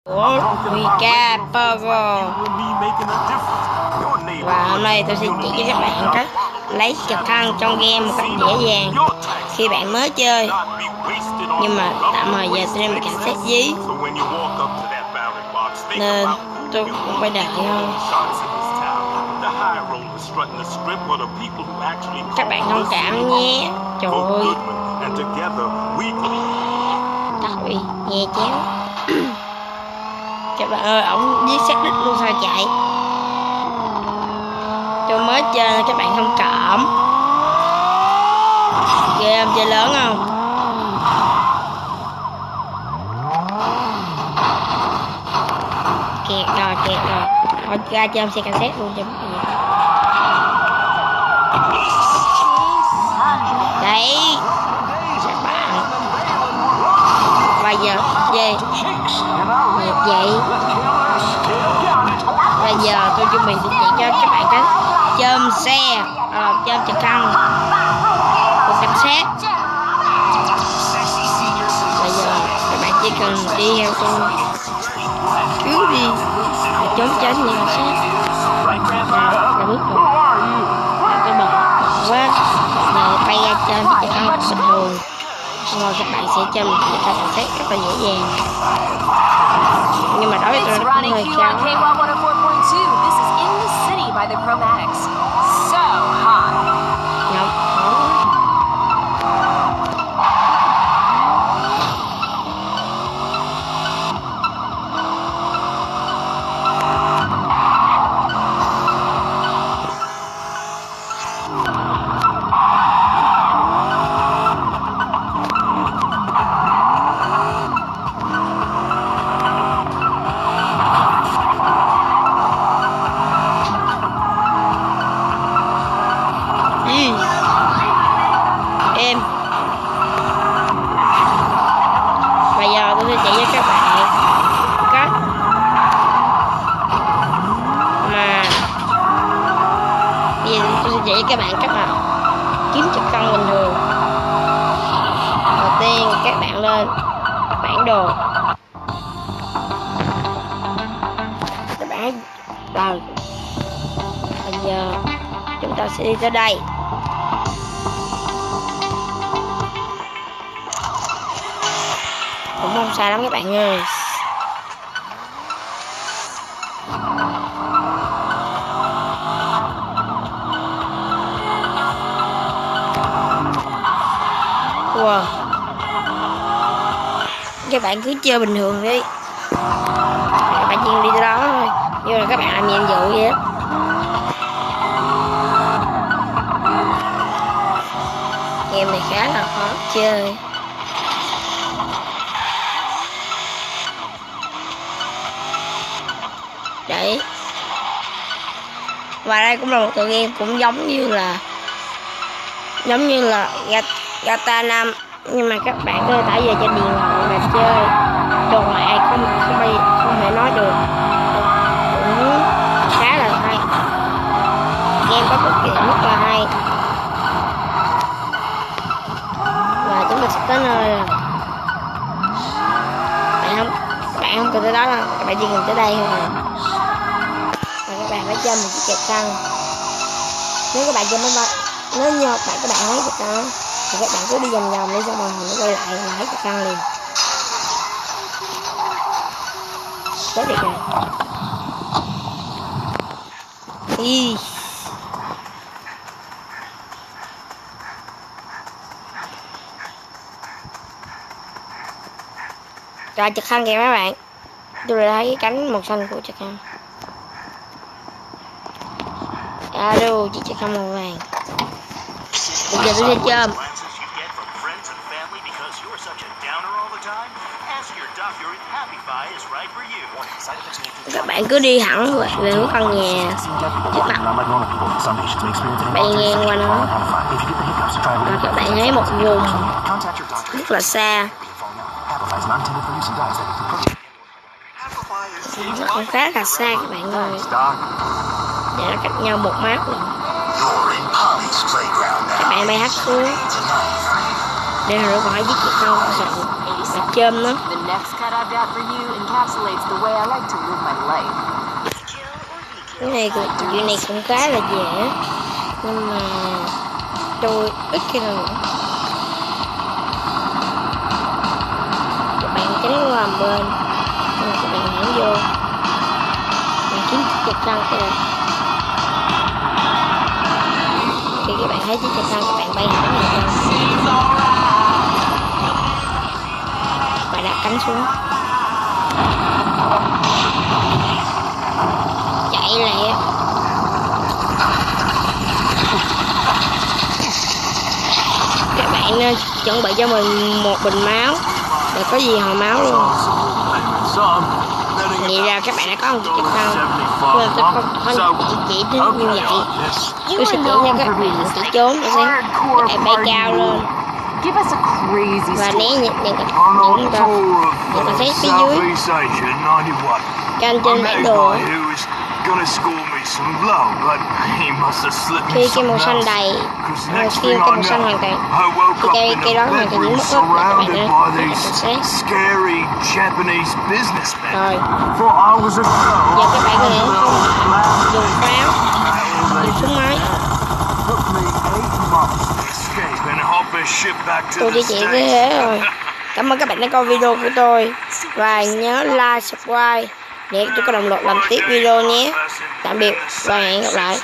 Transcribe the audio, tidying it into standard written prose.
của Mika Pogo. Và hôm nay tôi sẽ chỉ cho các bạn cách lấy trực thăng trong game một cách dễ dàng khi bạn mới chơi. Nhưng mà tạm thời giờ tôi đang bị cảnh sát dí nên tôi cũng phải đợi thôi. Các bạn thông cảm nhé. Trời ơi, tắt đi, nghe chéo. Các bạn ơi, ổng viết xác đích luôn sao chạy. Tôi mới chơi các bạn thông cảm. Ghê không, chơi lớn không? Kẹt rồi. Thôi ra chơi xe cảnh sát luôn cho mọi người. Đấy các bạn. Bây giờ gì vậy? Bây giờ tôi chuẩn bị sẽ chỉ cho các bạn cách chôm xe, chôm trực thăng của cảnh sát. Bây giờ các bạn chỉ cần đi theo tôi, cứu đi để trốn tránh nhà cảnh sát. Là bước một. Tôi bật quá để bay ra trên trực thăng bình thường. Xong rồi các bạn sẽ chơi một trực thăng cảnh sát rất là dễ dàng. Nhưng mà đối với tôi nó cũng hơi cao. Em bây giờ tôi sẽ chỉ cho các bạn cách mà bây giờ tôi sẽ chỉ cho các bạn cách mà kiếm trực thăng bình thường. Đầu tiên các bạn lên bản đồ, các bạn vào. Bây giờ chúng ta sẽ đi tới đây. Cũng không sai lắm các bạn ơi. Wow. Các bạn cứ chơi bình thường đi. Các bạn chỉ đi tới đó thôi. Nhưng mà các bạn làm nhiệm vụ vậy đó. Game này khá là khó chơi. Đấy. Và đây cũng là một tựa game cũng giống như là GTA 5, nhưng mà các bạn có thể tải về trên điện thoại mà chơi. Đồ họa không thể nói được. Cũng khá là hay. Game có cốt truyện rất là hay. Và chúng ta sẽ tới nơi rồi. Bạn không cần tới đó đâu, các bạn chỉ cần tới đây thôi à. Và các bạn phải chơi một chiếc trực thăng. Nếu các bạn chơi máy bay, nếu như các bạn thấy trực thăng thì các bạn cứ đi vòng vòng đi, xong rồi nó quay lại là hết trực thăng liền. Chết được rồi. Rồi trực thăng kìa mấy bạn. Tôi đã thấy cái cánh màu xanh của trực thăng. Alo, chiếc trực thăng màu vàng. Bây giờ tôi sẽ chôm. Các bạn cứ đi thẳng về hướng căn nhà trước mặt. Bay ngang qua nó. Và các bạn thấy một vùng rất là xa. Nó cũng khá là xa các bạn ơi. Để nó cách nhau một map luôn. Các bạn bay hack xuống để rồi khỏi giết trực thăng. Mặt chôm nó. The next cut I've got for you encapsulates the way I like to live my life. Cái này chuyện này cũng khá là dễ, nhưng mà tôi ít khi nào nữa. Các bạn tránh qua một bên, xong các bạn nhảy vô, bạn kiếm chiếc trực thăng kìa. Khi các bạn thấy chiếc trực thăng, các bạn bay hẳn lên trên. Bạn đặt cánh xuống, chạy lẹ. Các bạn nên chuẩn bị cho mình một bình máu, để có gì hồi máu luôn. Vậy ra các bạn đã có một chiếc trực thăng, nên tôi không chỉ như vậy. Tôi sẽ chỉ cho các bạn chỉ trốn để xem các bạn bay cao lên và né những con xét phía dưới. Trên bản đồ khi cái màu xanh đầy, khi cái màu xanh hoàn toàn, khi cây đó hoàn toàn biến mất hết, các bạn nên xét. Rồi giờ các bạn có thể không dùng pháo, dùng súng máy. Tôi chỉ chỉ thế rồi. Cảm ơn các bạn đã coi video của tôi và nhớ like, subscribe để tôi có động lực làm tiếp video nhé. Tạm biệt và hẹn gặp lại.